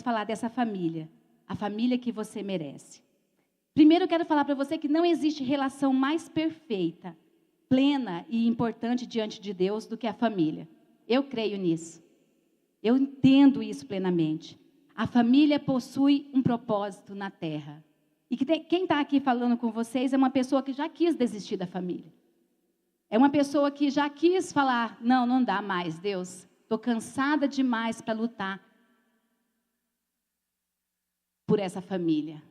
falar dessa família, a família que você merece. Primeiro eu quero falar para você que não existe relação mais perfeita, plena e importante diante de Deus do que a família. Eu creio nisso. Eu entendo isso plenamente. A família possui um propósito na terra. E quem está aqui falando com vocês é uma pessoa que já quis desistir da família. É uma pessoa que já quis falar, não dá mais, Deus. Estou cansada demais para lutar por essa família.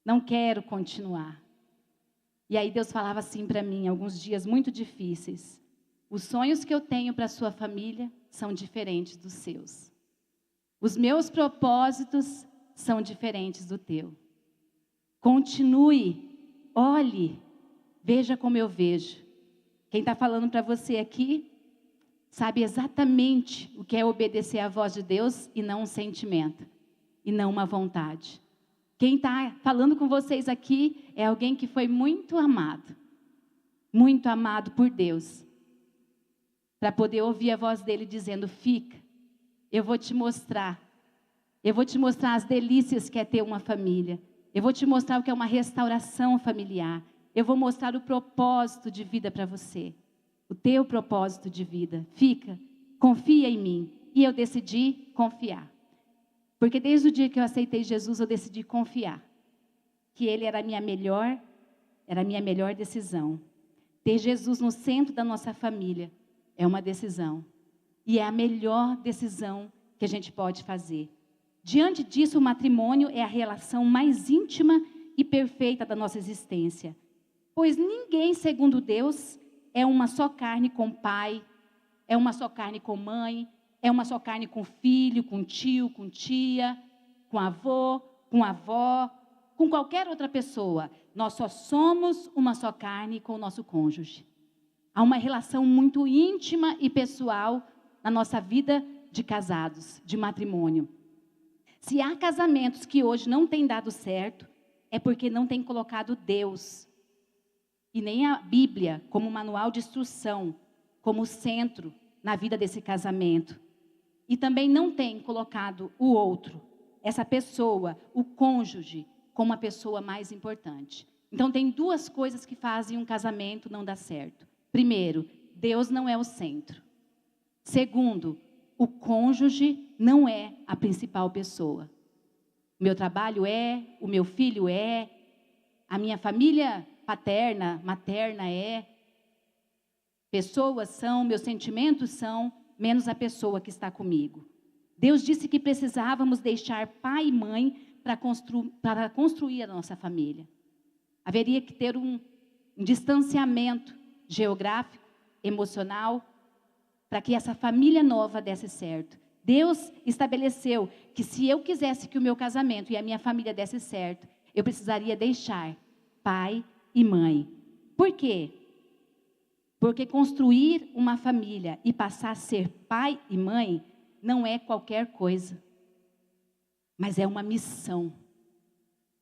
Não quero continuar. E aí Deus falava assim para mim, alguns dias muito difíceis. Os sonhos que eu tenho para a sua família são diferentes dos seus. Os meus propósitos são diferentes do teu. Continue, olhe, veja como eu vejo. Quem está falando para você aqui sabe exatamente o que é obedecer à voz de Deus e não um sentimento, e não uma vontade. Quem está falando com vocês aqui é alguém que foi muito amado por Deus, para poder ouvir a voz dele dizendo, fica, eu vou te mostrar as delícias que é ter uma família, eu vou te mostrar o que é uma restauração familiar, eu vou mostrar o propósito de vida para você, o teu propósito de vida, fica, confia em mim, e eu decidi confiar. Porque desde o dia que eu aceitei Jesus, eu decidi confiar. Que Ele era a minha melhor decisão. Ter Jesus no centro da nossa família é uma decisão. E é a melhor decisão que a gente pode fazer. Diante disso, o matrimônio é a relação mais íntima e perfeita da nossa existência. Pois ninguém, segundo Deus, é uma só carne com pai, é uma só carne com mãe, é uma só carne com filho, com tio, com tia, com avô, com avó, com qualquer outra pessoa. Nós só somos uma só carne com o nosso cônjuge. Há uma relação muito íntima e pessoal na nossa vida de casados, de matrimônio. Se há casamentos que hoje não têm dado certo, é porque não têm colocado Deus e nem a Bíblia como manual de instrução, como centro na vida desse casamento. E também não tem colocado o outro, essa pessoa, o cônjuge, como a pessoa mais importante. Então tem duas coisas que fazem um casamento não dar certo. Primeiro, Deus não é o centro. Segundo, o cônjuge não é a principal pessoa. O meu trabalho é, o meu filho é, a minha família paterna, materna é, pessoas são, meus sentimentos são, menos a pessoa que está comigo. Deus disse que precisávamos deixar pai e mãe para construir a nossa família. Haveria que ter um distanciamento geográfico, emocional, para que essa família nova desse certo. Deus estabeleceu que se eu quisesse que o meu casamento e a minha família desse certo, eu precisaria deixar pai e mãe. Por quê? Porque construir uma família e passar a ser pai e mãe não é qualquer coisa, mas é uma missão.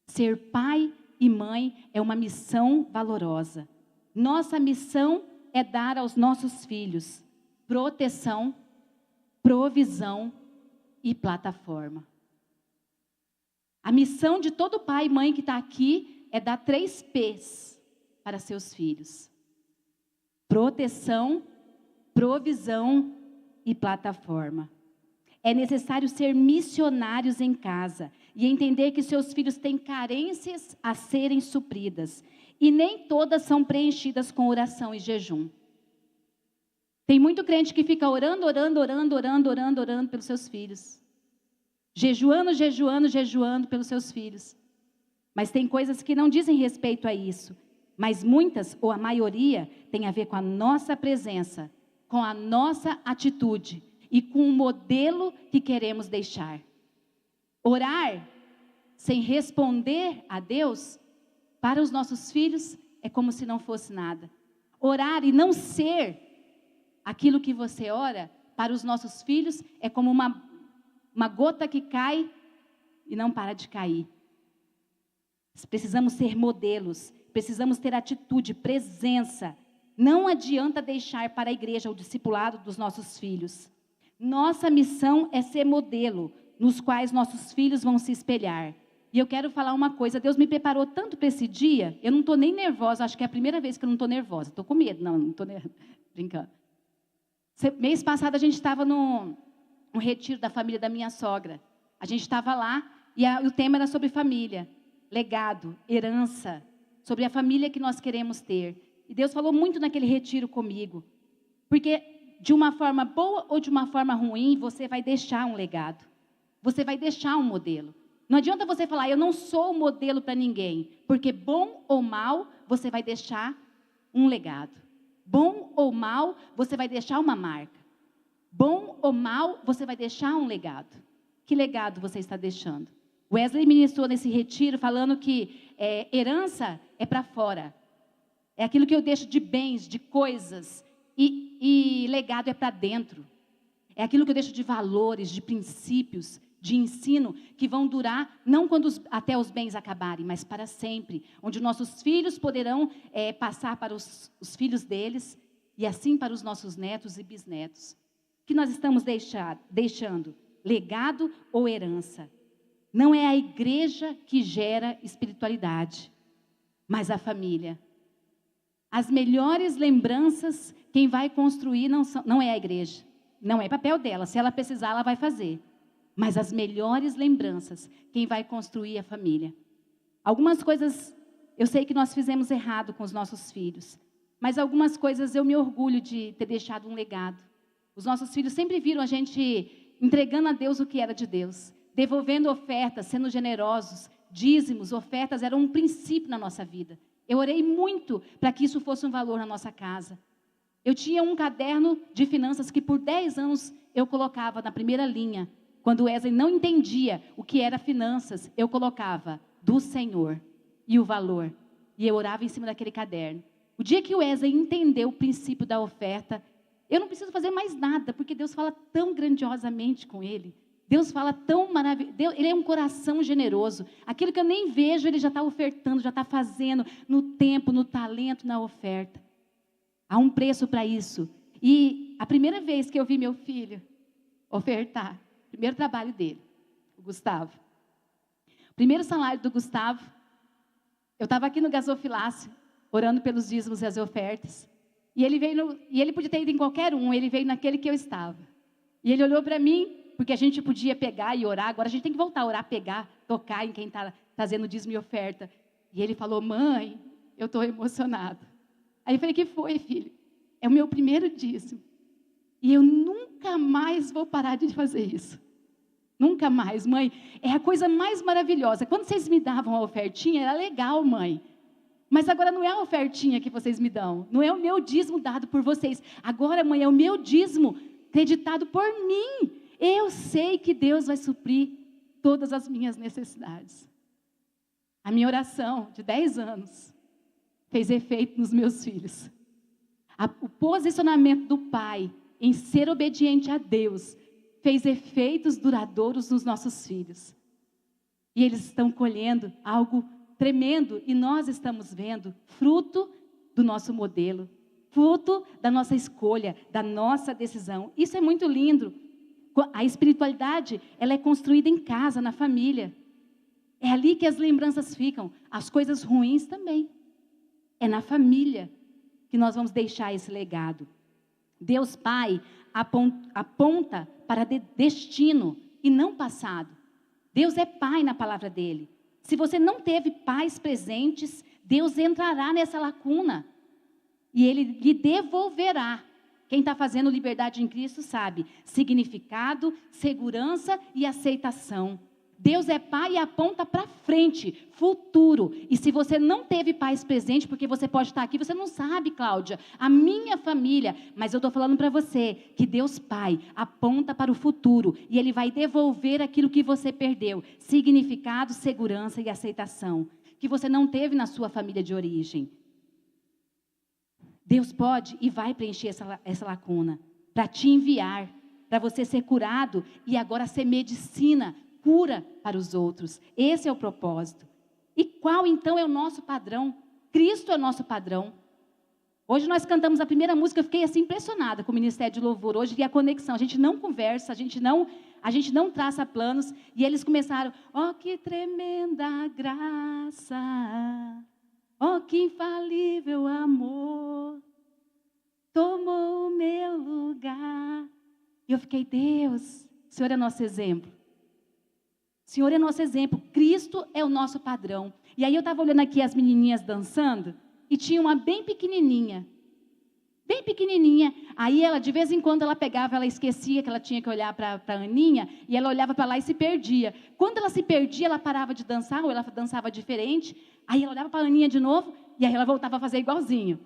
Ser pai e mãe é uma missão valorosa. Nossa missão é dar aos nossos filhos proteção, provisão e plataforma. A missão de todo pai e mãe que está aqui é dar 3 P's para seus filhos. Proteção, provisão e plataforma. É necessário ser missionários em casa e entender que seus filhos têm carências a serem supridas. E nem todas são preenchidas com oração e jejum. Tem muito crente que fica orando pelos seus filhos. Jejuando pelos seus filhos. Mas tem coisas que não dizem respeito a isso. Mas muitas, ou a maioria, tem a ver com a nossa presença, com a nossa atitude e com o modelo que queremos deixar. Orar sem responder a Deus para os nossos filhos é como se não fosse nada. Orar e não ser aquilo que você ora para os nossos filhos é como uma gota que cai e não para de cair. Precisamos ser modelos, precisamos ter atitude, presença. Não adianta deixar para a igreja o discipulado dos nossos filhos. Nossa missão é ser modelo. nos quais nossos filhos vão se espelhar. E eu quero falar uma coisa, Deus me preparou tanto para esse dia, eu não estou nem nervosa, acho que é a primeira vez que eu não estou nervosa, estou com medo, não estou brincando. Mês passado a gente estava no retiro da família da minha sogra, a gente estava lá e o tema era sobre família, legado, herança, sobre a família que nós queremos ter. E Deus falou muito naquele retiro comigo, porque de uma forma boa ou de uma forma ruim, você vai deixar um legado, você vai deixar um modelo. Não adianta você falar, eu não sou modelo para ninguém, porque bom ou mal, você vai deixar um legado. Bom ou mal, você vai deixar uma marca. Bom ou mal, você vai deixar um legado. Que legado você está deixando? Wesley ministrou nesse retiro falando que herança é para fora. É aquilo que eu deixo de bens, de coisas. E legado é para dentro. É aquilo que eu deixo de valores, de princípios, de ensino, que vão durar, não quando até os bens acabarem, mas para sempre. Onde nossos filhos poderão passar para os filhos deles, e assim para os nossos netos e bisnetos. O que nós estamos deixando? Legado ou herança? Não é a igreja que gera espiritualidade, mas a família. As melhores lembranças, quem vai construir não é a igreja. Não é papel dela, se ela precisar, ela vai fazer. Mas as melhores lembranças, quem vai construir é a família. Algumas coisas, eu sei que nós fizemos errado com os nossos filhos. Mas algumas coisas eu me orgulho de ter deixado um legado. Os nossos filhos sempre viram a gente entregando a Deus o que era de Deus. Devolvendo ofertas, sendo generosos, dízimos, ofertas, eram um princípio na nossa vida. Eu orei muito para que isso fosse um valor na nossa casa. Eu tinha um caderno de finanças que por 10 anos eu colocava na primeira linha. Quando o Wesley não entendia o que era finanças, eu colocava do Senhor e o valor. E eu orava em cima daquele caderno. O dia que o Wesley entendeu o princípio da oferta, eu não preciso fazer mais nada, porque Deus fala tão grandiosamente com ele. Deus fala tão maravilhoso, Ele é um coração generoso. Aquilo que eu nem vejo, Ele já está ofertando, já está fazendo no tempo, no talento, na oferta. Há um preço para isso. E a primeira vez que eu vi meu filho ofertar, primeiro trabalho dele, o Gustavo. O primeiro salário do Gustavo, eu estava aqui no gasofilácio, orando pelos dízimos e as ofertas. E ele podia ter ido em qualquer um, ele veio naquele que eu estava. E ele olhou para mim, porque a gente podia pegar e orar, agora a gente tem que voltar a orar, pegar, tocar em quem está trazendo dízimo e oferta. E ele falou, mãe, eu estou emocionado. Aí eu falei, que foi, filho? É o meu primeiro dízimo. E eu nunca mais vou parar de fazer isso. Nunca mais, mãe. É a coisa mais maravilhosa. Quando vocês me davam a ofertinha, era legal, mãe. Mas agora não é a ofertinha que vocês me dão. Não é o meu dízimo dado por vocês. Agora, mãe, é o meu dízimo creditado por mim. Eu sei que Deus vai suprir todas as minhas necessidades. A minha oração de 10 anos fez efeito nos meus filhos. O posicionamento do pai em ser obediente a Deus fez efeitos duradouros nos nossos filhos. E eles estão colhendo algo tremendo e nós estamos vendo fruto do nosso modelo, fruto da nossa escolha, da nossa decisão. Isso é muito lindo. A espiritualidade, ela é construída em casa, na família. É ali que as lembranças ficam, as coisas ruins também. É na família que nós vamos deixar esse legado. Deus Pai aponta para destino e não passado. Deus é Pai na palavra dele. Se você não teve pais presentes, Deus entrará nessa lacuna e Ele lhe devolverá. Quem está fazendo liberdade em Cristo sabe, significado, segurança e aceitação. Deus é Pai e aponta para frente, futuro. E se você não teve pais presentes, porque você pode estar aqui, você não sabe, Cláudia, a minha família, mas eu estou falando para você, que Deus Pai aponta para o futuro, e Ele vai devolver aquilo que você perdeu, significado, segurança e aceitação, que você não teve na sua família de origem. Deus pode e vai preencher essa lacuna, para te enviar, para você ser curado, e agora ser medicina, cura para os outros. Esse é o propósito. E qual então é o nosso padrão? Cristo é o nosso padrão. Hoje nós cantamos a primeira música, eu fiquei assim impressionada com o Ministério de Louvor. Hoje, e a conexão, a gente não conversa, a gente não traça planos. E eles começaram, que tremenda graça, que infalível amor, tomou o meu lugar. E eu fiquei, Deus, o Senhor é nosso exemplo. O Senhor é nosso exemplo, Cristo é o nosso padrão. E aí eu estava olhando aqui as menininhas dançando, e tinha uma bem pequenininha. Aí ela, de vez em quando, ela pegava, ela esquecia que ela tinha que olhar para a Aninha, e ela olhava para lá e se perdia. Quando ela se perdia, ela parava de dançar, ou ela dançava diferente, aí ela olhava para a Aninha de novo, e aí ela voltava a fazer igualzinho.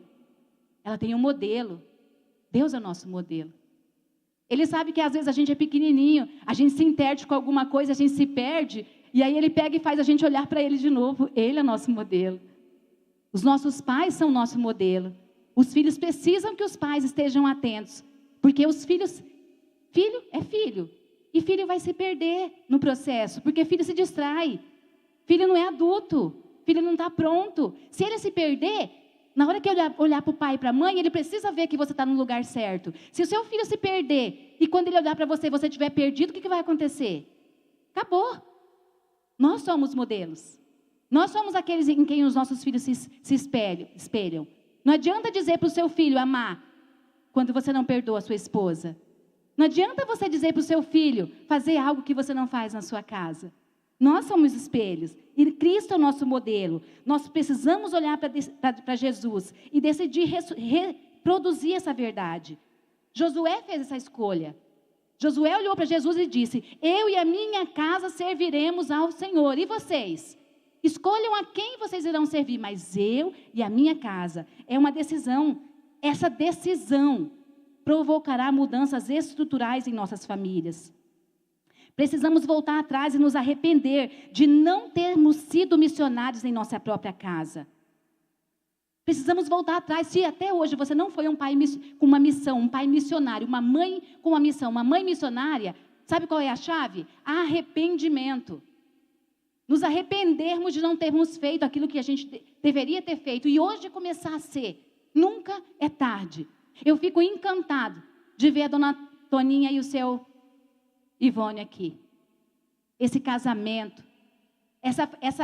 Ela tem um modelo. Deus é o nosso modelo. Ele sabe que às vezes a gente é pequenininho, a gente se interde com alguma coisa, a gente se perde, e aí ele pega e faz a gente olhar para ele de novo. Ele é nosso modelo. Os nossos pais são nosso modelo. Os filhos precisam que os pais estejam atentos, porque os filhos, filho é filho, e filho vai se perder no processo, porque filho se distrai, filho não é adulto, filho não está pronto. Se ele se perder, na hora que olhar para o pai e para a mãe, ele precisa ver que você está no lugar certo. Se o seu filho se perder, e quando ele olhar para você, você estiver perdido, o que vai acontecer? Acabou. Nós somos modelos. Nós somos aqueles em quem os nossos filhos se espelham. Não adianta dizer para o seu filho amar, quando você não perdoa a sua esposa. Não adianta você dizer para o seu filho fazer algo que você não faz na sua casa. Nós somos espelhos, e Cristo é o nosso modelo. Nós precisamos olhar para Jesus e decidir reproduzir essa verdade. Josué fez essa escolha. Josué olhou para Jesus e disse, eu e a minha casa serviremos ao Senhor. E vocês? Escolham a quem vocês irão servir, mas eu e a minha casa. É uma decisão. Essa decisão provocará mudanças estruturais em nossas famílias. Precisamos voltar atrás e nos arrepender de não termos sido missionários em nossa própria casa. Precisamos voltar atrás. Se até hoje você não foi um pai com uma missão, um pai missionário, uma mãe com uma missão, uma mãe missionária, sabe qual é a chave? Arrependimento. Nos arrependermos de não termos feito aquilo que a gente deveria ter feito. E hoje começar a ser. Nunca é tarde. Eu fico encantado de ver a dona Toninha e o seu Ivone aqui. Esse casamento.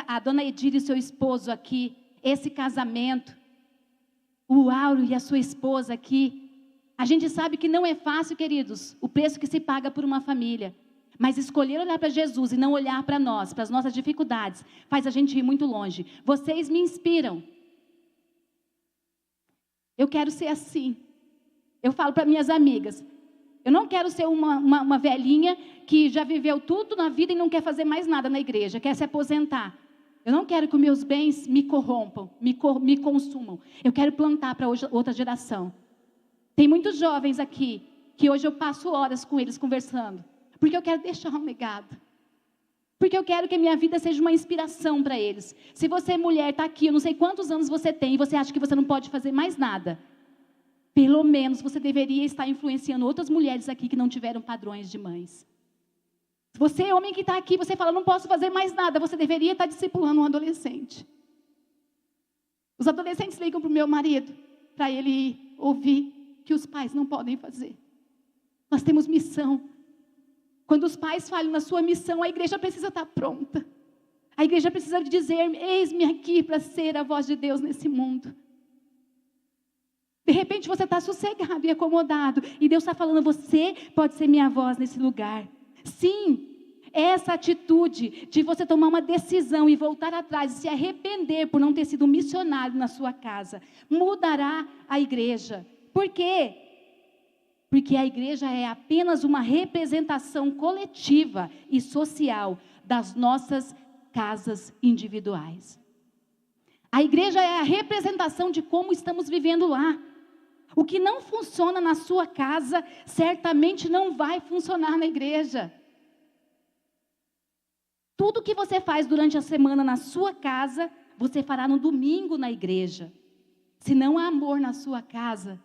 A dona Edira e seu esposo aqui. Esse casamento. O Áureo e a sua esposa aqui. A gente sabe que não é fácil, queridos, o preço que se paga por uma família. Mas escolher olhar para Jesus e não olhar para nós, para as nossas dificuldades, faz a gente ir muito longe. Vocês me inspiram. Eu quero ser assim. Eu falo para minhas amigas, eu não quero ser uma velhinha que já viveu tudo na vida e não quer fazer mais nada na igreja, quer se aposentar. Eu não quero que os meus bens me corrompam, me consumam. Eu quero plantar para outra geração. Tem muitos jovens aqui, que hoje eu passo horas com eles conversando. Porque eu quero deixar um legado. Porque eu quero que a minha vida seja uma inspiração para eles. Se você, mulher, está aqui, eu não sei quantos anos você tem, e você acha que você não pode fazer mais nada, pelo menos você deveria estar influenciando outras mulheres aqui que não tiveram padrões de mães. Se você, homem que está aqui, você fala, não posso fazer mais nada, você deveria estar discipulando um adolescente. Os adolescentes ligam para o meu marido, para ele ouvir que os pais não podem fazer. Nós temos missão. Quando os pais falham na sua missão, a igreja precisa estar pronta. A igreja precisa dizer, eis-me aqui para ser a voz de Deus nesse mundo. De repente você está sossegado e acomodado, e Deus está falando, você pode ser minha voz nesse lugar. Sim, essa atitude de você tomar uma decisão e voltar atrás, e se arrepender por não ter sido missionário na sua casa, mudará a igreja. Por quê? Porque a igreja é apenas uma representação coletiva e social das nossas casas individuais. A igreja é a representação de como estamos vivendo lá. O que não funciona na sua casa, certamente não vai funcionar na igreja. Tudo que você faz durante a semana na sua casa, você fará no domingo na igreja. Se não há amor na sua casa,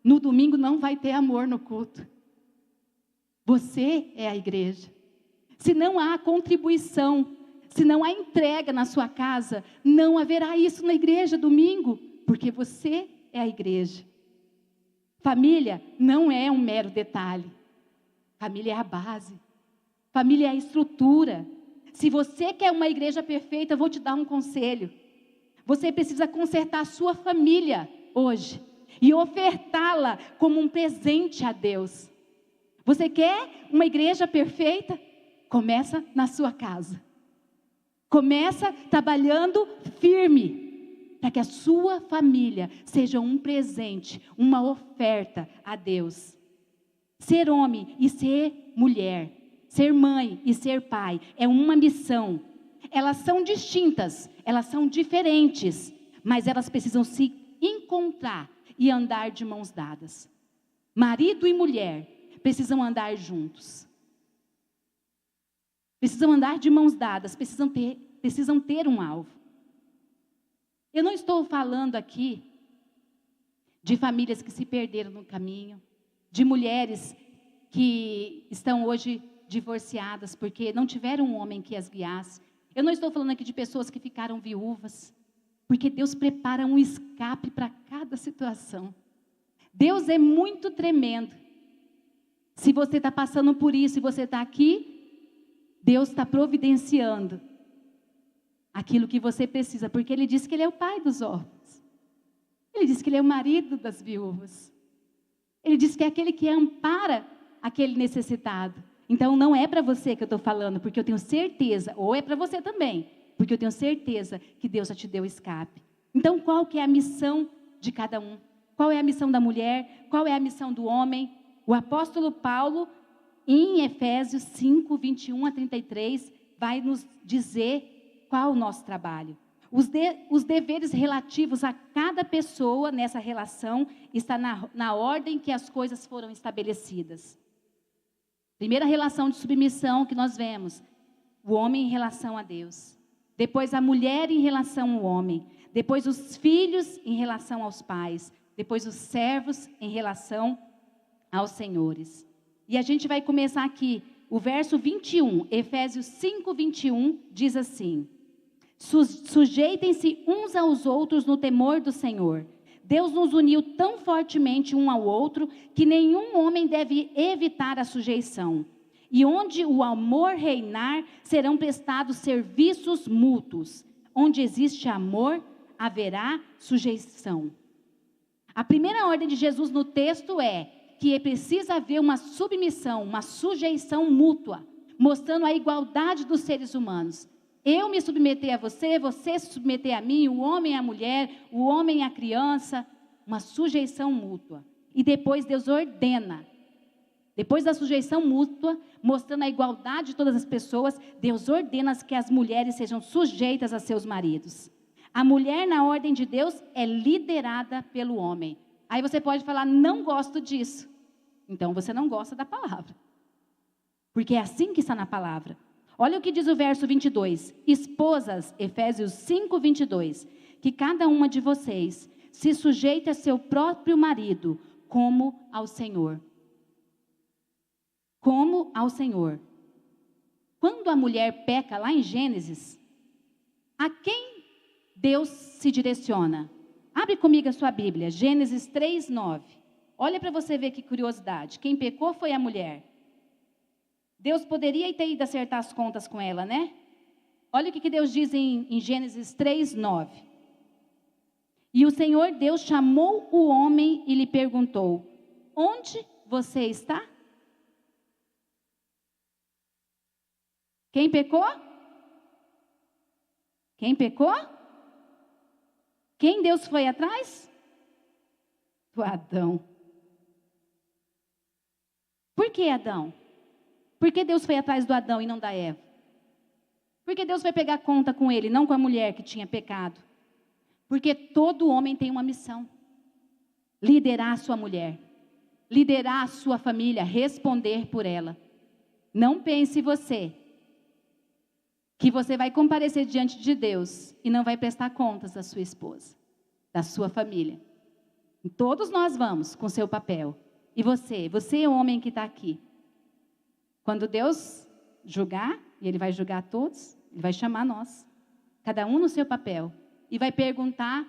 no domingo não vai ter amor no culto. Você é a igreja. Se não há contribuição, se não há entrega na sua casa, não haverá isso na igreja domingo, porque você é a igreja. Família não é um mero detalhe. Família é a base. Família é a estrutura. Se você quer uma igreja perfeita, eu vou te dar um conselho. Você precisa consertar a sua família hoje e ofertá-la como um presente a Deus. Você quer uma igreja perfeita? Começa na sua casa. Começa trabalhando firme, para que a sua família seja um presente, uma oferta a Deus. Ser homem e ser mulher, ser mãe e ser pai, é uma missão. Elas são distintas, elas são diferentes, mas elas precisam se encontrar e andar de mãos dadas. Marido e mulher precisam andar juntos. Precisam andar de mãos dadas, precisam ter um alvo. Eu não estou falando aqui de famílias que se perderam no caminho, de mulheres que estão hoje divorciadas porque não tiveram um homem que as guiasse. Eu não estou falando aqui de pessoas que ficaram viúvas, porque Deus prepara um escape para cada situação. Deus é muito tremendo. Se você está passando por isso e você está aqui, Deus está providenciando aquilo que você precisa, porque Ele disse que Ele é o pai dos órfãos. Ele disse que Ele é o marido das viúvas. Ele disse que é aquele que ampara aquele necessitado. Então não é para você que eu estou falando, porque eu tenho certeza, ou é para você também, porque eu tenho certeza que Deus já te deu escape. Então qual que é a missão de cada um? Qual é a missão da mulher? Qual é a missão do homem? O apóstolo Paulo, em Efésios 5, 21 a 33, vai nos dizer qual o nosso trabalho. Os deveres relativos a cada pessoa nessa relação está na ordem que as coisas foram estabelecidas. Primeira relação de submissão que nós vemos, o homem em relação a Deus. Depois a mulher em relação ao homem. Depois os filhos em relação aos pais. Depois os servos em relação aos senhores. E a gente vai começar aqui, o verso 21, Efésios 5, 21, diz assim: sujeitem-se uns aos outros no temor do Senhor. Deus nos uniu tão fortemente um ao outro que nenhum homem deve evitar a sujeição. E onde o amor reinar, serão prestados serviços mútuos. Onde existe amor, haverá sujeição. A primeira ordem de Jesus no texto é que precisa haver uma submissão, uma sujeição mútua, mostrando a igualdade dos seres humanos. Eu me submeter a você, você se submeter a mim, o homem à mulher, o homem à criança, uma sujeição mútua. E depois Deus ordena, depois da sujeição mútua, mostrando a igualdade de todas as pessoas, Deus ordena que as mulheres sejam sujeitas a seus maridos. A mulher, na ordem de Deus, é liderada pelo homem. Aí você pode falar, não gosto disso. Então você não gosta da palavra. Porque é assim que está na palavra. Olha o que diz o verso 22. Esposas, Efésios 5, 22. Que cada uma de vocês se sujeite a seu próprio marido, como ao Senhor. Como ao Senhor. Quando a mulher peca, lá em Gênesis, a quem Deus se direciona? Abre comigo a sua Bíblia, Gênesis 3, 9. Olha para você ver que curiosidade. Quem pecou foi a mulher. Deus poderia ter ido acertar as contas com ela, né? Olha o que Deus diz em Gênesis 3, 9. E o Senhor Deus chamou o homem e lhe perguntou: onde você está? Quem pecou? Quem pecou? Quem Deus foi atrás? O Adão. Por que Adão? Por que Deus foi atrás do Adão e não da Eva? Por que Deus foi pegar conta com ele, não com a mulher que tinha pecado? Porque todo homem tem uma missão. Liderar a sua mulher. Liderar a sua família, responder por ela. Não pense você que você vai comparecer diante de Deus e não vai prestar contas da sua esposa, da sua família. Todos nós vamos com seu papel. E você é o homem que está aqui. Quando Deus julgar, e Ele vai julgar todos, Ele vai chamar nós, cada um no seu papel, e vai perguntar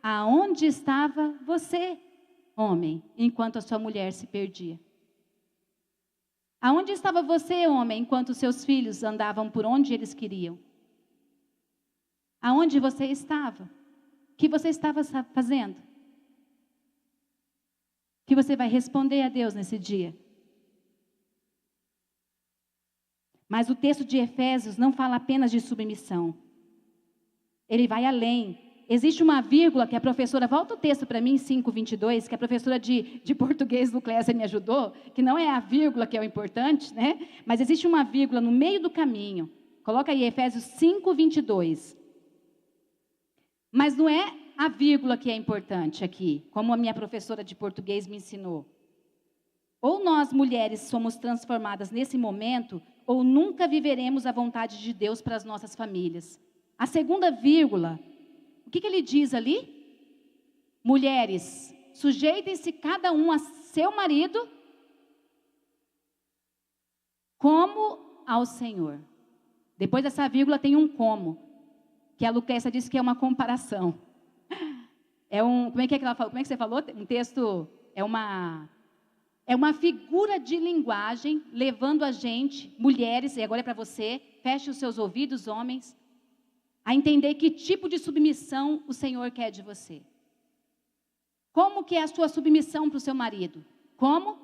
Aonde estava você, homem, enquanto a sua mulher se perdia? Aonde estava você, homem, enquanto seus filhos andavam por onde eles queriam? Aonde você estava? O que você estava fazendo? O que você vai responder a Deus nesse dia? Mas o texto de Efésios não fala apenas de submissão. Ele vai além. Existe uma vírgula que a professora, volta o texto para mim, 5:22, que a professora de português do Clésia me ajudou, que não é a vírgula que é o importante, né? Mas existe uma vírgula no meio do caminho. Coloca aí Efésios 5:22. Mas não é a vírgula que é importante aqui, como a minha professora de português me ensinou. Ou nós, mulheres, somos transformadas nesse momento, ou nunca viveremos a vontade de Deus para as nossas famílias. A segunda vírgula, o que ele diz ali? Mulheres, sujeitem-se cada um a seu marido, como ao Senhor. Depois dessa vírgula tem um como, que a Lucrécia disse que é uma comparação. Como é que ela falou? Como é que você falou? Um texto, é uma figura de linguagem, levando a gente, mulheres, e agora é para você, feche os seus ouvidos, homens, a entender que tipo de submissão o Senhor quer de você. Como que é a sua submissão para o seu marido? Como?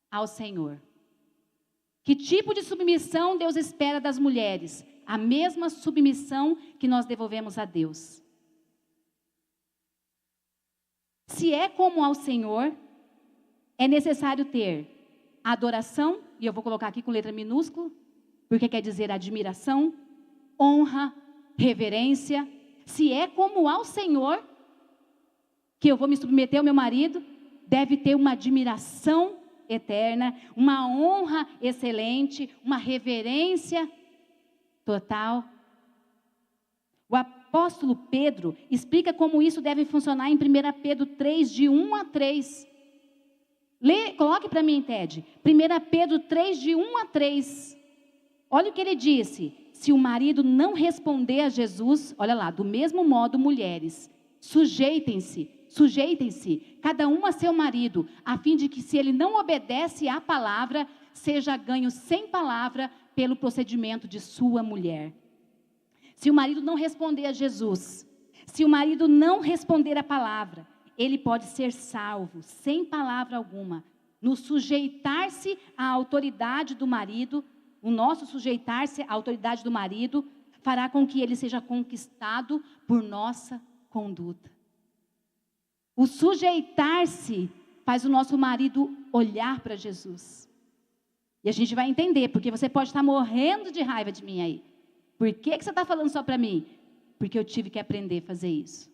Ao Senhor. Que tipo de submissão Deus espera das mulheres? A mesma submissão que nós devolvemos a Deus. Se é como ao Senhor, é necessário ter adoração, e eu vou colocar aqui com letra minúscula, porque quer dizer admiração, honra, reverência. Se é como ao Senhor, que eu vou me submeter ao meu marido, deve ter uma admiração eterna, uma honra excelente, uma reverência total. O apóstolo Pedro explica como isso deve funcionar em 1 Pedro 3, de 1 a 3. Coloque para mim, Ted. 1 Pedro 3, de 1 a 3. Olha o que ele disse. Se o marido não responder a Jesus, olha lá, do mesmo modo, mulheres, sujeitem-se, cada um a seu marido, a fim de que, se ele não obedece à palavra, seja ganho sem palavra pelo procedimento de sua mulher. Se o marido não responder a Jesus, se o marido não responder à palavra, ele pode ser salvo, sem palavra alguma, no sujeitar-se à autoridade do marido. O nosso sujeitar-se à autoridade do marido fará com que ele seja conquistado por nossa conduta. O sujeitar-se faz o nosso marido olhar para Jesus. E a gente vai entender, porque você pode estar morrendo de raiva de mim aí. Por que você está falando só para mim? Porque eu tive que aprender a fazer isso.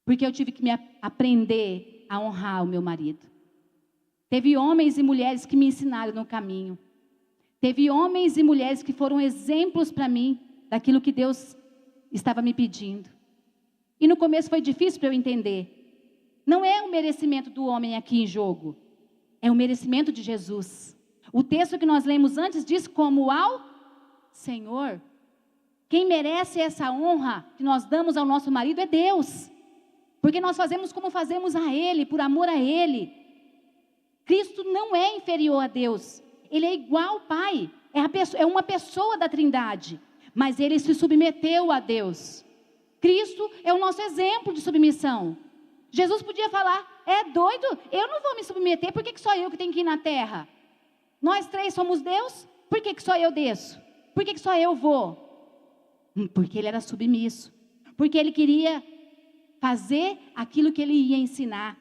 Porque eu tive que aprender a honrar o meu marido. Teve homens e mulheres que me ensinaram no caminho. Teve homens e mulheres que foram exemplos para mim daquilo que Deus estava me pedindo. E no começo foi difícil para eu entender. Não é o merecimento do homem aqui em jogo. É o merecimento de Jesus. O texto que nós lemos antes diz como ao Senhor. Quem merece essa honra que nós damos ao nosso marido é Deus. Porque nós fazemos como fazemos a Ele, por amor a Ele. Cristo não é inferior a Deus. Ele é igual ao Pai. É uma pessoa da Trindade. Mas Ele se submeteu a Deus. Cristo é o nosso exemplo de submissão. Jesus podia falar, é doido? Eu não vou me submeter, por que só eu que tenho que ir na terra? Nós três somos Deus, por que só eu desço? Por que só eu vou? Porque Ele era submisso. Porque Ele queria fazer aquilo que Ele ia ensinar.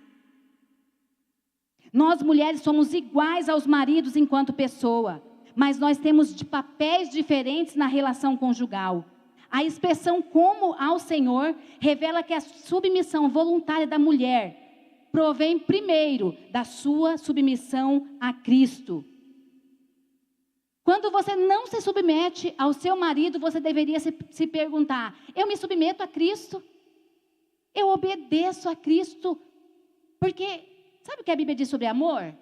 Nós mulheres somos iguais aos maridos enquanto pessoa, mas nós temos papéis diferentes na relação conjugal. A expressão como ao Senhor revela que a submissão voluntária da mulher provém primeiro da sua submissão a Cristo. Quando você não se submete ao seu marido, você deveria se perguntar, eu me submeto a Cristo? Eu obedeço a Cristo? Porque, sabe o que a Bíblia diz sobre amor?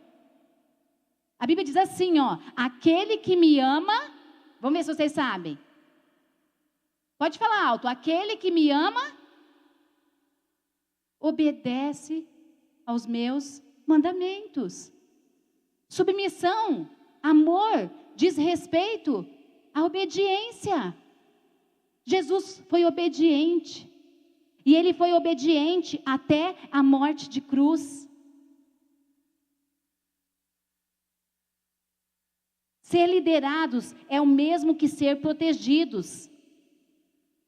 A Bíblia diz assim, aquele que me ama, vamos ver se vocês sabem. Pode falar alto, aquele que me ama, obedece aos meus mandamentos. Submissão, amor, diz respeito à obediência. Jesus foi obediente. E ele foi obediente até a morte de cruz. Ser liderados é o mesmo que ser protegidos.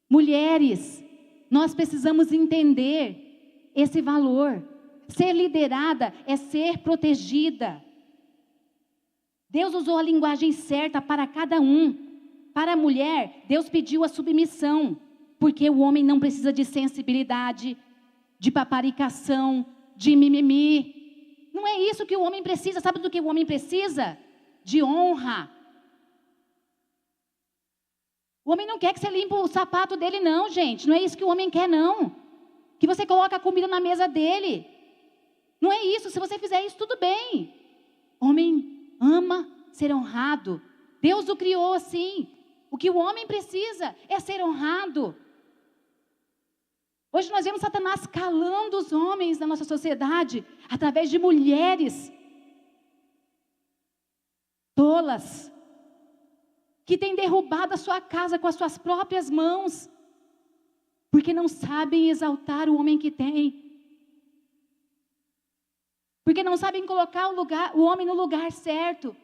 Mulheres, nós precisamos entender esse valor. Ser liderada é ser protegida. Deus usou a linguagem certa para cada um. Para a mulher, Deus pediu a submissão, porque o homem não precisa de sensibilidade, de paparicação, de mimimi. Não é isso que o homem precisa. Sabe do que o homem precisa? De honra. O homem não quer que você limpe o sapato dele, não, gente. Não é isso que o homem quer, não. Que você coloque a comida na mesa dele. Não é isso. Se você fizer isso, tudo bem. Homem ama ser honrado. Deus o criou assim. O que o homem precisa é ser honrado. Hoje nós vemos Satanás calando os homens na nossa sociedade através de mulheres tolas, que têm derrubado a sua casa com as suas próprias mãos, porque não sabem exaltar o homem que tem, porque não sabem colocar o homem no lugar certo,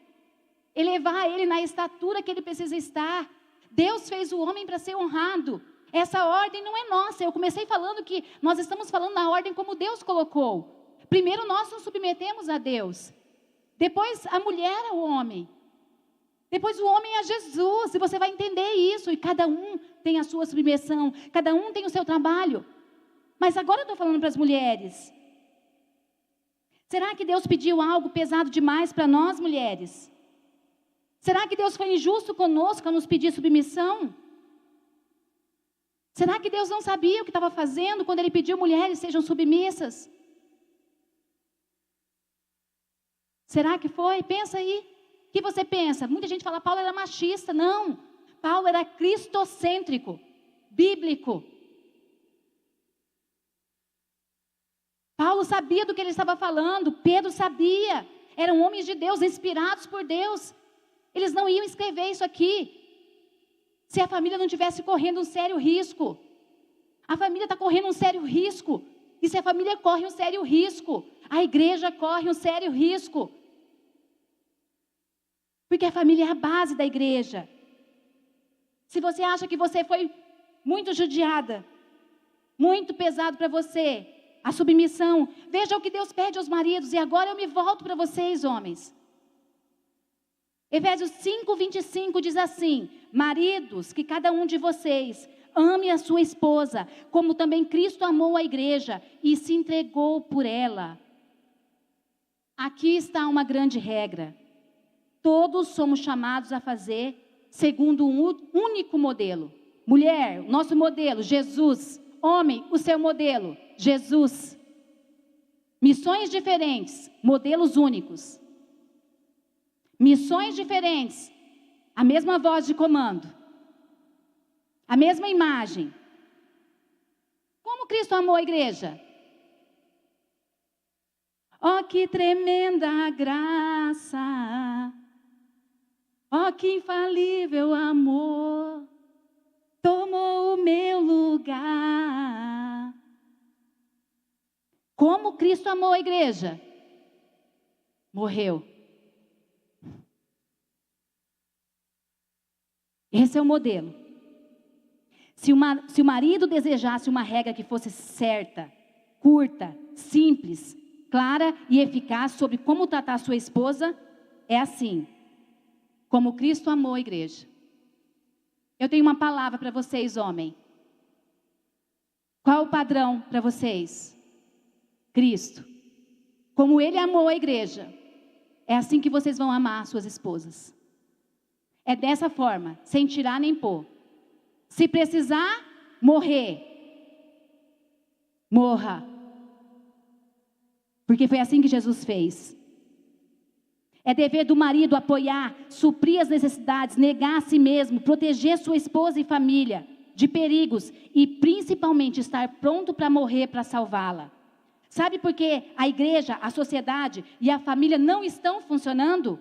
elevar ele na estatura que ele precisa estar. Deus fez o homem para ser honrado. Essa ordem não é nossa. Eu comecei falando que nós estamos falando na ordem como Deus colocou. Primeiro nós nos submetemos a Deus. Depois a mulher ao homem. Depois o homem a Jesus. E você vai entender isso. E cada um tem a sua submissão. Cada um tem o seu trabalho. Mas agora eu estou falando para as mulheres. Será que Deus pediu algo pesado demais para nós, mulheres? Será que Deus foi injusto conosco ao nos pedir submissão? Será que Deus não sabia o que estava fazendo quando Ele pediu mulheres sejam submissas? Será que foi? Pensa aí. O que você pensa? Muita gente fala, Paulo era machista. Não. Paulo era cristocêntrico, bíblico. Paulo sabia do que ele estava falando. Pedro sabia. Eram homens de Deus, inspirados por Deus. Eles não iam escrever isso aqui se a família não estivesse correndo um sério risco. A família está correndo um sério risco. E se a família corre um sério risco, a igreja corre um sério risco. Porque a família é a base da igreja. Se você acha que você foi muito judiada, muito pesado para você, a submissão, veja o que Deus pede aos maridos. E agora eu me volto para vocês, homens. Efésios 5:25 diz assim: maridos, que cada um de vocês ame a sua esposa, como também Cristo amou a igreja e se entregou por ela. Aqui está uma grande regra. Todos somos chamados a fazer segundo um único modelo. Mulher, nosso modelo, Jesus. Homem, o seu modelo, Jesus. Missões diferentes, modelos únicos. Missões diferentes, a mesma voz de comando, a mesma imagem. Como Cristo amou a igreja? Oh, que tremenda graça! Oh, que infalível amor! Tomou o meu lugar. Como Cristo amou a igreja? Morreu. Esse é o modelo. Se o marido desejasse uma regra que fosse certa, curta, simples, clara e eficaz sobre como tratar a sua esposa, é assim. Como Cristo amou a igreja. Eu tenho uma palavra para vocês, homem. Qual o padrão para vocês? Cristo. Como Ele amou a igreja, é assim que vocês vão amar suas esposas. É dessa forma, sem tirar nem pôr. Se precisar morrer, morra. Porque foi assim que Jesus fez. É dever do marido apoiar, suprir as necessidades, negar a si mesmo, proteger sua esposa e família de perigos e principalmente estar pronto para morrer para salvá-la. Sabe por que a igreja, a sociedade e a família não estão funcionando?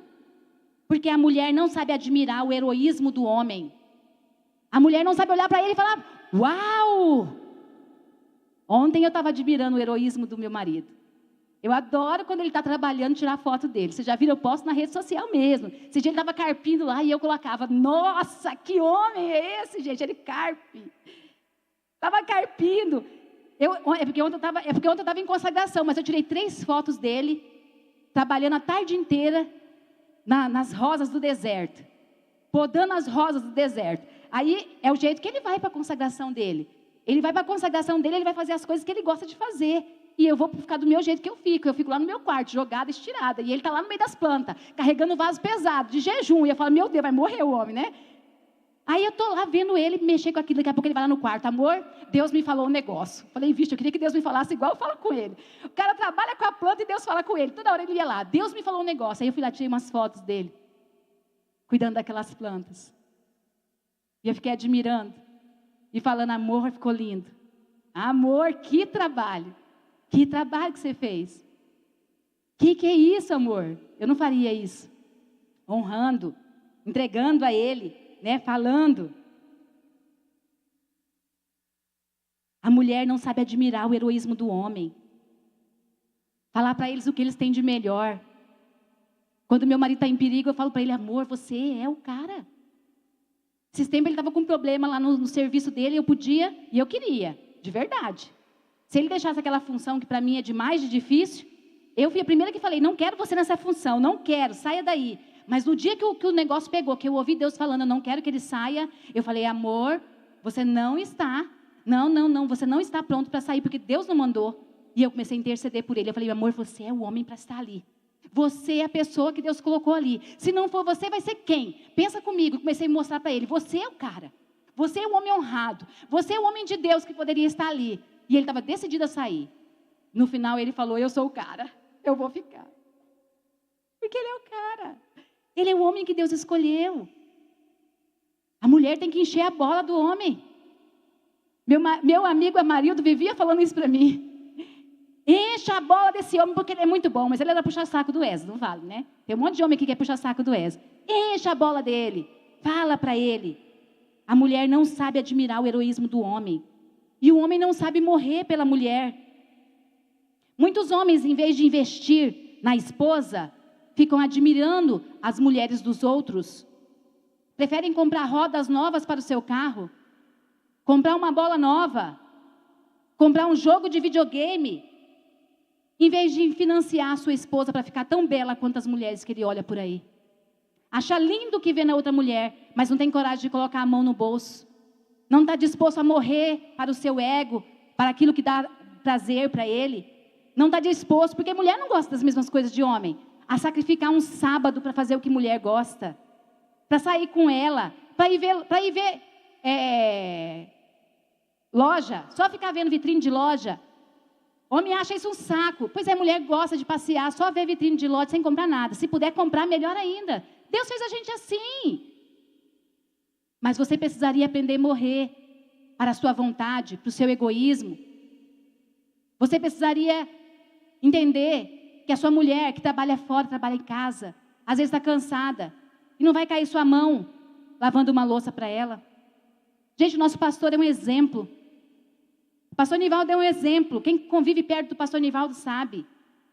Porque a mulher não sabe admirar o heroísmo do homem. A mulher não sabe olhar para ele e falar: uau! Ontem eu estava admirando o heroísmo do meu marido. Eu adoro quando ele está trabalhando, tirar foto dele. Você já viu, eu posto na rede social mesmo. Esse dia ele estava carpindo lá e eu colocava: nossa, que homem é esse, gente? Ele carpe. Estava carpindo. É porque ontem eu estava em consagração, mas eu tirei 3 fotos dele, trabalhando a tarde inteira nas rosas do deserto, podando as rosas do deserto. Aí é o jeito que ele vai para a consagração dele. Ele vai para a consagração dele, ele vai fazer as coisas que ele gosta de fazer. E eu vou ficar do meu jeito que eu fico lá no meu quarto, jogada, estirada. E ele está lá no meio das plantas, carregando vaso pesado, de jejum. E eu falo: meu Deus, vai morrer o homem, né? Aí eu estou lá vendo ele mexer com aquilo, daqui a pouco ele vai lá no quarto: amor, Deus me falou um negócio. Falei: vixe, eu queria que Deus me falasse igual eu falo com ele. O cara trabalha com a planta e Deus fala com ele. Toda hora ele ia lá: Deus me falou um negócio. Aí eu fui lá, tirei umas fotos dele, cuidando daquelas plantas. E eu fiquei admirando, e falando: amor, ficou lindo. Amor, que trabalho que você fez. Que é isso, amor? Eu não faria isso. Honrando, entregando a ele, né, falando. A mulher não sabe admirar o heroísmo do homem. Falar para eles o que eles têm de melhor. Quando meu marido está em perigo, eu falo para ele: amor, você é o cara. Esses tempos ele estava com um problema lá no serviço dele, eu podia e eu queria, de verdade. Se ele deixasse aquela função que para mim é demais de difícil, eu fui a primeira que falei: não quero você nessa função, não quero, saia daí. Mas no dia que o negócio pegou, que eu ouvi Deus falando: eu não quero que ele saia, eu falei: amor, você não está, você não está pronto para sair, porque Deus não mandou. E eu comecei a interceder por ele. Eu falei: amor, você é o homem para estar ali. Você é a pessoa que Deus colocou ali. Se não for você, vai ser quem? Pensa comigo. Comecei a mostrar para ele: você é o cara. Você é o homem honrado. Você é o homem de Deus que poderia estar ali. E ele estava decidido a sair. No final ele falou: eu sou o cara. Eu vou ficar. Porque ele é o cara. Ele é o homem que Deus escolheu. A mulher tem que encher a bola do homem. Meu amigo Amarildo vivia falando isso para mim. Encha a bola desse homem, porque ele é muito bom. Mas ele era puxar saco do Wesley, não vale, né? Tem um monte de homem aqui que quer puxar saco do Wesley. Encha a bola dele. Fala para ele. A mulher não sabe admirar o heroísmo do homem. E o homem não sabe morrer pela mulher. Muitos homens, em vez de investir na esposa, ficam admirando as mulheres dos outros. Preferem comprar rodas novas para o seu carro, comprar uma bola nova, comprar um jogo de videogame, em vez de financiar a sua esposa para ficar tão bela quanto as mulheres que ele olha por aí. Acha lindo o que vê na outra mulher, mas não tem coragem de colocar a mão no bolso. Não está disposto a morrer para o seu ego, para aquilo que dá prazer para ele. Não está disposto, porque mulher não gosta das mesmas coisas de homem, a sacrificar um sábado para fazer o que mulher gosta, para sair com ela, para ir ver loja, só ficar vendo vitrine de loja. Homem acha isso um saco. Pois é, mulher gosta de passear, só ver vitrine de loja sem comprar nada. Se puder comprar, melhor ainda. Deus fez a gente assim. Mas você precisaria aprender a morrer para a sua vontade, para o seu egoísmo. Você precisaria entender que a sua mulher que trabalha fora, trabalha em casa, às vezes está cansada e não vai cair sua mão lavando uma louça para ela. Gente, o nosso pastor é um exemplo. O pastor Nivaldo é um exemplo. Quem convive perto do pastor Nivaldo sabe.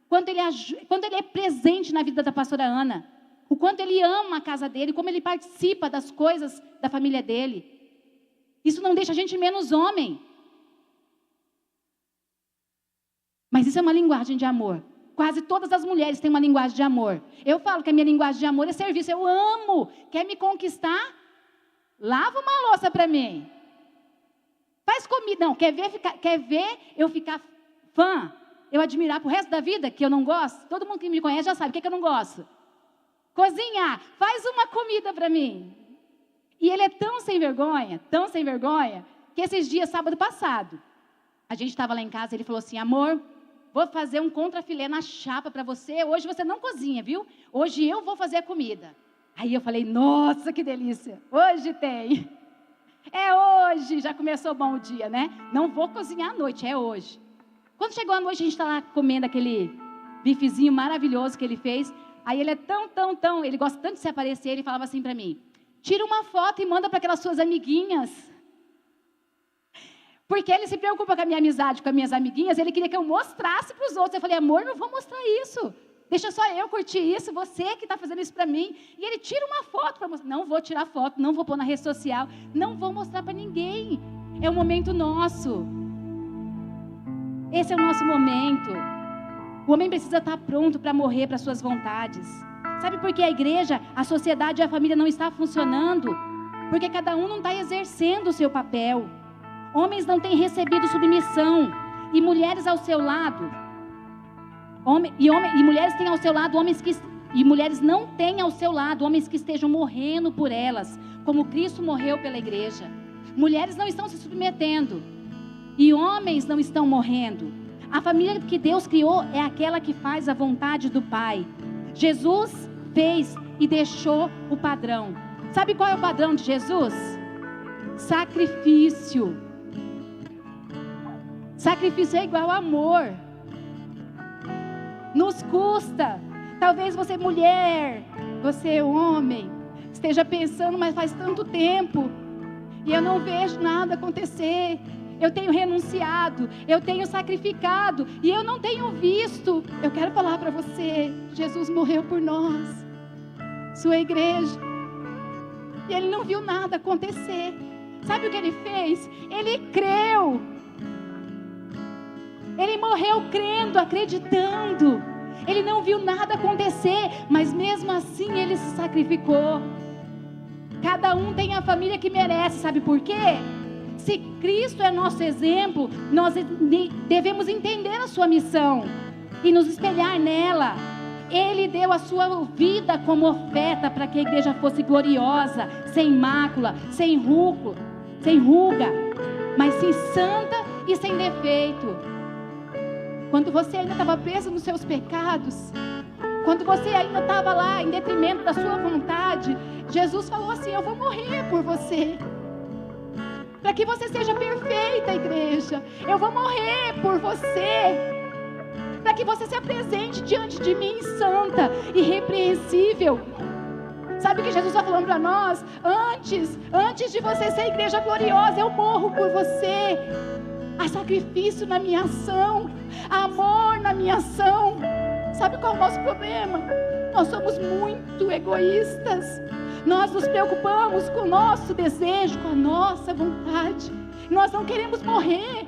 Quanto ele é presente na vida da pastora Ana. O quanto ele ama a casa dele, como ele participa das coisas da família dele. Isso não deixa a gente menos homem. Mas isso é uma linguagem de amor. Quase todas as mulheres têm uma linguagem de amor. Eu falo que a minha linguagem de amor é serviço. Eu amo. Quer me conquistar? Lava uma louça para mim. Faz comida. Não, quer ver eu ficar fã? Eu admirar pro resto da vida que eu não gosto? Todo mundo que me conhece já sabe o que eu não gosto. Cozinhar. Faz uma comida para mim. E ele é tão sem vergonha, que esses dias, sábado passado, a gente estava lá em casa e ele falou assim: amor, vou fazer um contrafilé na chapa para você. Hoje você não cozinha, viu? Hoje eu vou fazer a comida. Aí eu falei: nossa, que delícia. Hoje tem. É hoje. Já começou bom o dia, né? Não vou cozinhar à noite, é hoje. Quando chegou a noite, a gente está lá comendo aquele bifezinho maravilhoso que ele fez. Aí ele é ele gosta tanto de se aparecer, ele falava assim para mim: tira uma foto e manda para aquelas suas amiguinhas. Porque ele se preocupa com a minha amizade, com as minhas amiguinhas, ele queria que eu mostrasse para os outros. Eu falei: amor, não vou mostrar isso. Deixa só eu curtir isso, você que está fazendo isso para mim. E ele tira uma foto para mostrar. Não vou tirar foto, não vou pôr na rede social, não vou mostrar para ninguém. É um momento nosso. Esse é o nosso momento. O homem precisa estar pronto para morrer para suas vontades. Sabe por que a igreja, a sociedade e a família não está funcionando? Porque cada um não está exercendo o seu papel. Homens não têm recebido submissão. E mulheres ao seu lado. E mulheres têm ao seu lado homens que... E mulheres não têm ao seu lado homens que estejam morrendo por elas, como Cristo morreu pela igreja. Mulheres não estão se submetendo. E homens não estão morrendo. A família que Deus criou é aquela que faz a vontade do Pai. Jesus fez e deixou o padrão. Sabe qual é o padrão de Jesus? Sacrifício. Sacrifício é igual amor. Nos custa. Talvez você mulher, você homem, esteja pensando, mas faz tanto tempo e eu não vejo nada acontecer. Eu tenho renunciado, eu tenho sacrificado e eu não tenho visto. Eu quero falar para você, Jesus morreu por nós, sua igreja, e Ele não viu nada acontecer. Sabe o que Ele fez? Ele creu. Ele morreu crendo, acreditando. Ele não viu nada acontecer, mas mesmo assim Ele se sacrificou. Cada um tem a família que merece, sabe por quê? Se Cristo é nosso exemplo, nós devemos entender a sua missão e nos espelhar nela. Ele deu a sua vida como oferta para que a igreja fosse gloriosa, sem mácula, sem ruga, mas sim santa e sem defeito. Quando você ainda estava preso nos seus pecados, quando você ainda estava lá em detrimento da sua vontade, Jesus falou assim: eu vou morrer por você. Para que você seja perfeita, igreja. Eu vou morrer por você. Para que você se apresente diante de mim santa, irrepreensível. Sabe o que Jesus está falando para nós? Antes de você ser igreja gloriosa, eu morro por você. Há sacrifício na minha ação, há amor na minha ação. Sabe qual é o nosso problema? Nós somos muito egoístas. Nós nos preocupamos com o nosso desejo, com a nossa vontade. Nós não queremos morrer.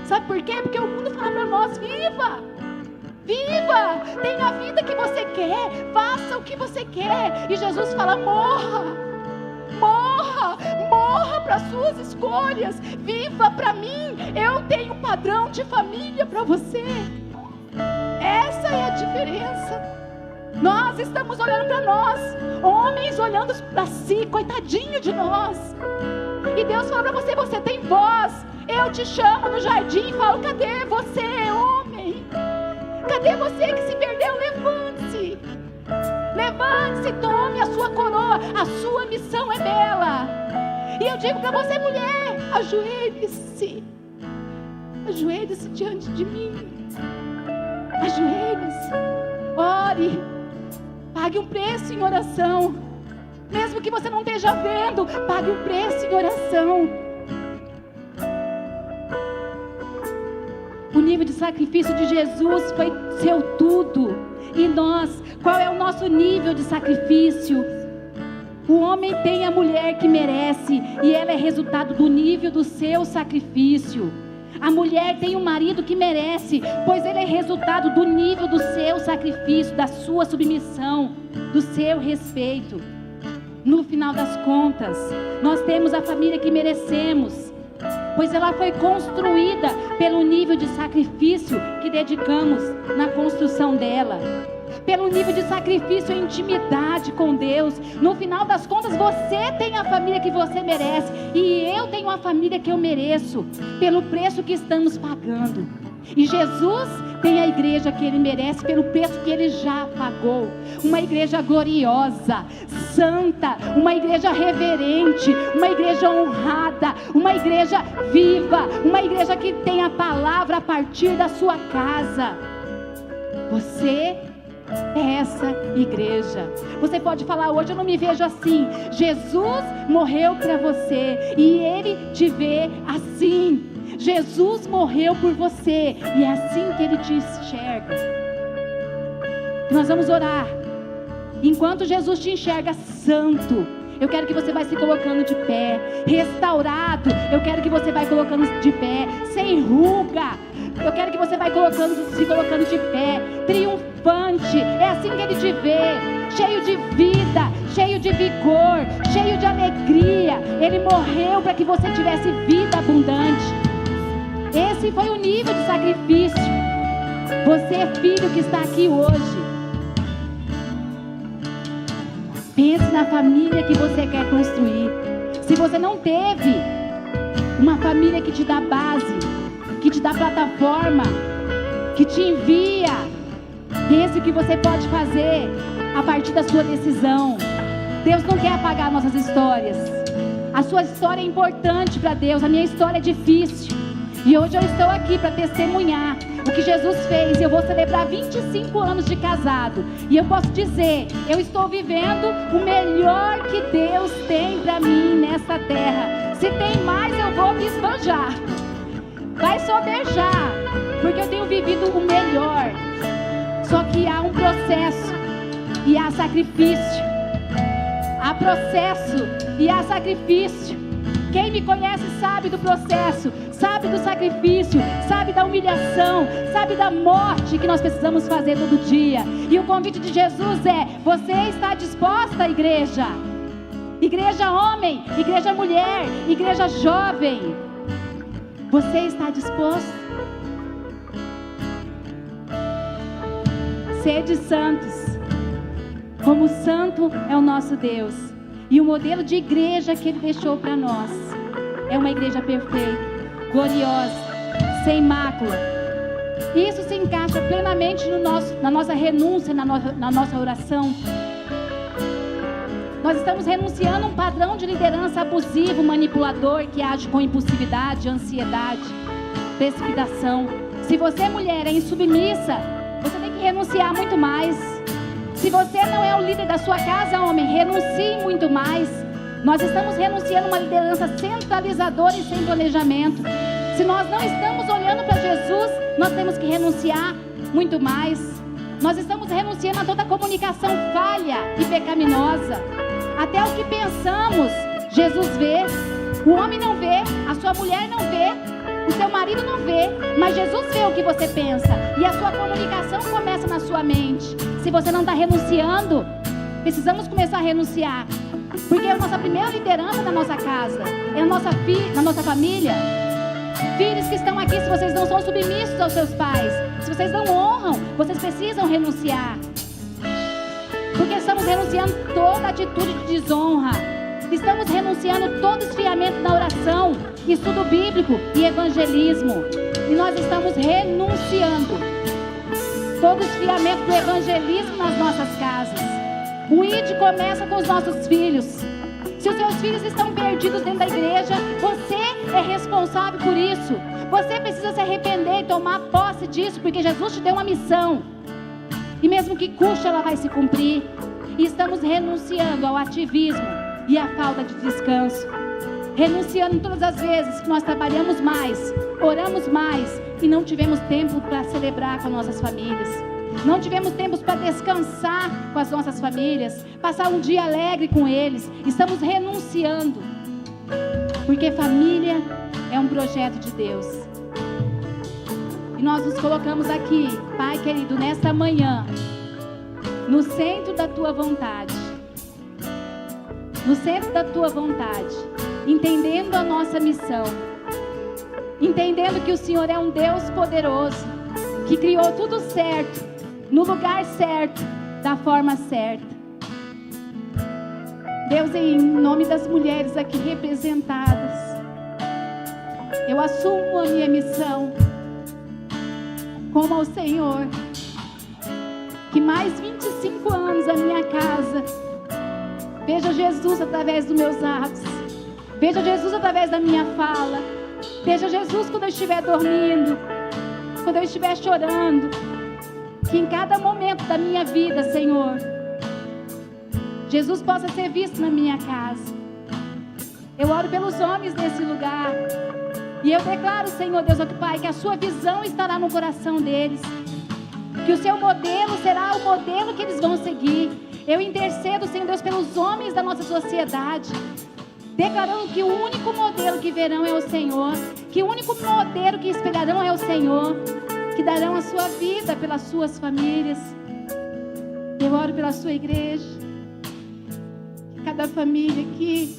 Sabe por quê? Porque o mundo fala para nós: viva! Viva! Tenha a vida que você quer. Faça o que você quer. E Jesus fala: morra! Morra! Morra para as suas escolhas. Viva para mim. Eu tenho um padrão de família para você. Essa é a diferença. Nós estamos olhando para nós, homens olhando para si, coitadinho de nós. E Deus fala para você: você tem voz. Eu te chamo no jardim e falo: cadê você, homem? Cadê você que se perdeu? Levante-se. Levante-se, tome a sua coroa. A sua missão é bela. E eu digo para você, mulher: ajoelhe-se. Ajoelhe-se diante de mim. Ajoelhe-se. Ore. Pague um preço em oração. Mesmo que você não esteja vendo, pague um preço em oração. O nível de sacrifício de Jesus foi seu tudo. E nós, qual é o nosso nível de sacrifício? O homem tem a mulher que merece, e ela é resultado do nível do seu sacrifício. A mulher tem um marido que merece, pois ele é resultado do nível do seu sacrifício, da sua submissão, do seu respeito. No final das contas, nós temos a família que merecemos, pois ela foi construída pelo nível de sacrifício que dedicamos na construção dela. Pelo nível de sacrifício e intimidade com Deus. No final das contas, você tem a família que você merece, e eu tenho a família que eu mereço, pelo preço que estamos pagando. E Jesus tem a igreja que Ele merece pelo preço que Ele já pagou. Uma igreja gloriosa, santa, uma igreja reverente, uma igreja honrada, uma igreja viva, uma igreja que tem a palavra a partir da sua casa. Você é essa igreja. Você pode falar: hoje eu não me vejo assim. Jesus morreu para você e Ele te vê assim. Jesus morreu por você e é assim que Ele te enxerga. Nós vamos orar. Enquanto Jesus te enxerga santo, eu quero que você vai se colocando de pé. Restaurado, eu quero que você vai colocando de pé. Sem ruga, eu quero que você vai se colocando de pé. Triunfante, é assim que Ele te vê. Cheio de vida, cheio de vigor, cheio de alegria. Ele morreu para que você tivesse vida abundante. Esse foi o nível de sacrifício. Você, filho que está aqui hoje, pense na família que você quer construir. Se você não teve uma família que te dá base, que te dá plataforma, que te envia, pense o que você pode fazer a partir da sua decisão. Deus não quer apagar nossas histórias. A sua história é importante para Deus. A minha história é difícil. E hoje eu estou aqui para testemunhar o que Jesus fez. Eu vou celebrar 25 anos de casado. E eu posso dizer, eu estou vivendo o melhor que Deus tem para mim nessa terra. Se tem mais, eu vou me esbanjar. Vai sobejar, porque eu tenho vivido o melhor. Só que há um processo e há sacrifício. Há processo e há sacrifício. Quem me conhece sabe do processo, sabe do sacrifício, sabe da humilhação, sabe da morte que nós precisamos fazer todo dia. E o convite de Jesus é: você está disposta, igreja? Igreja homem, igreja mulher, igreja jovem. Você está disposto? Sede santos, como santo é o nosso Deus. E o modelo de igreja que Ele deixou para nós é uma igreja perfeita, gloriosa, sem mácula. Isso se encaixa plenamente na nossa renúncia, na nossa oração. Nós estamos renunciando a um padrão de liderança abusivo, manipulador, que age com impulsividade, ansiedade, precipitação. Se você, mulher, é insubmissa, você tem que renunciar muito mais. Se você não é o líder da sua casa, homem, renuncie muito mais. Nós estamos renunciando a uma liderança centralizadora e sem planejamento. Se nós não estamos olhando para Jesus, nós temos que renunciar muito mais. Nós estamos renunciando a toda comunicação falha e pecaminosa. Até o que pensamos, Jesus vê. O homem não vê, a sua mulher não vê, o seu marido não vê, mas Jesus vê o que você pensa. E a sua comunicação começa na sua mente. Se você não está renunciando, precisamos começar a renunciar. Porque é a nossa primeira liderança na nossa casa, é na nossa família. Filhos que estão aqui, se vocês não são submissos aos seus pais, se vocês não honram, vocês precisam renunciar. Porque estamos renunciando toda atitude de desonra. Estamos renunciando todo esfriamento na oração, estudo bíblico e evangelismo. E nós estamos renunciando todo esfriamento do evangelismo nas nossas casas. O ID começa com os nossos filhos. Se os seus filhos estão perdidos dentro da igreja, você é responsável por isso. Você precisa se arrepender e tomar posse disso, porque Jesus te deu uma missão. E mesmo que custe, ela vai se cumprir. E estamos renunciando ao ativismo e à falta de descanso. Renunciando todas as vezes que nós trabalhamos mais, oramos mais e não tivemos tempo para celebrar com nossas famílias. Não tivemos tempo para descansar com as nossas famílias, passar um dia alegre com eles. Estamos renunciando, porque família é um projeto de Deus. E nós nos colocamos aqui, Pai querido, nesta manhã, no centro da Tua vontade. No centro da Tua vontade, entendendo a nossa missão, entendendo que o Senhor é um Deus poderoso, que criou tudo certo, no lugar certo, da forma certa. Deus, em nome das mulheres aqui representadas, eu assumo a minha missão como ao Senhor. Que mais 25 anos a minha casa veja Jesus através dos meus atos, veja Jesus através da minha fala, veja Jesus quando eu estiver dormindo, quando eu estiver chorando. Que em cada momento da minha vida, Senhor, Jesus possa ser visto na minha casa. Eu oro pelos homens nesse lugar. E eu declaro, Senhor Deus, Pai, que a sua visão estará no coração deles. Que o seu modelo será o modelo que eles vão seguir. Eu intercedo, Senhor Deus, pelos homens da nossa sociedade, declarando que o único modelo que verão é o Senhor. Que o único modelo que esperarão é o Senhor. Que darão a sua vida pelas suas famílias. Eu oro pela sua igreja. Que cada família aqui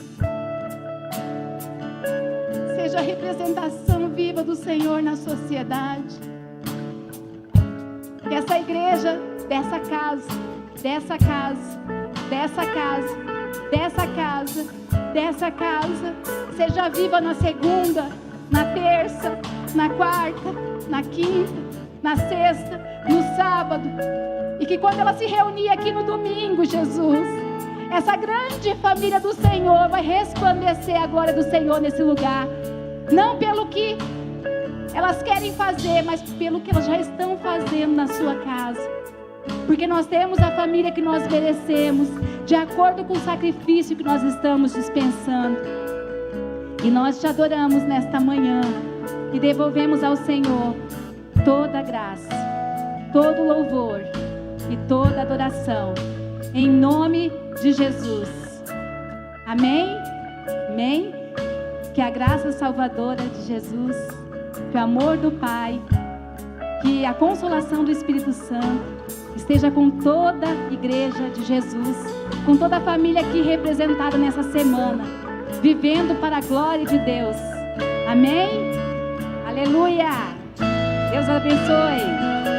seja a representação viva do Senhor na sociedade. Que essa igreja, dessa casa, dessa casa, dessa casa, dessa casa, dessa casa, seja viva na segunda, na terça, na quarta, na quinta, na sexta, no sábado. E que quando ela se reunir aqui no domingo, Jesus, essa grande família do Senhor vai resplandecer a glória do Senhor nesse lugar. Não pelo que elas querem fazer, mas pelo que elas já estão fazendo na sua casa. Porque nós temos a família que nós merecemos, de acordo com o sacrifício que nós estamos dispensando. E nós te adoramos nesta manhã e devolvemos ao Senhor toda a graça, todo o louvor e toda a adoração. Em nome de Jesus. Amém? Amém? Que a graça salvadora de Jesus, que o amor do Pai, que a consolação do Espírito Santo esteja com toda a igreja de Jesus, com toda a família aqui representada nessa semana, vivendo para a glória de Deus. Amém? Aleluia! Deus abençoe.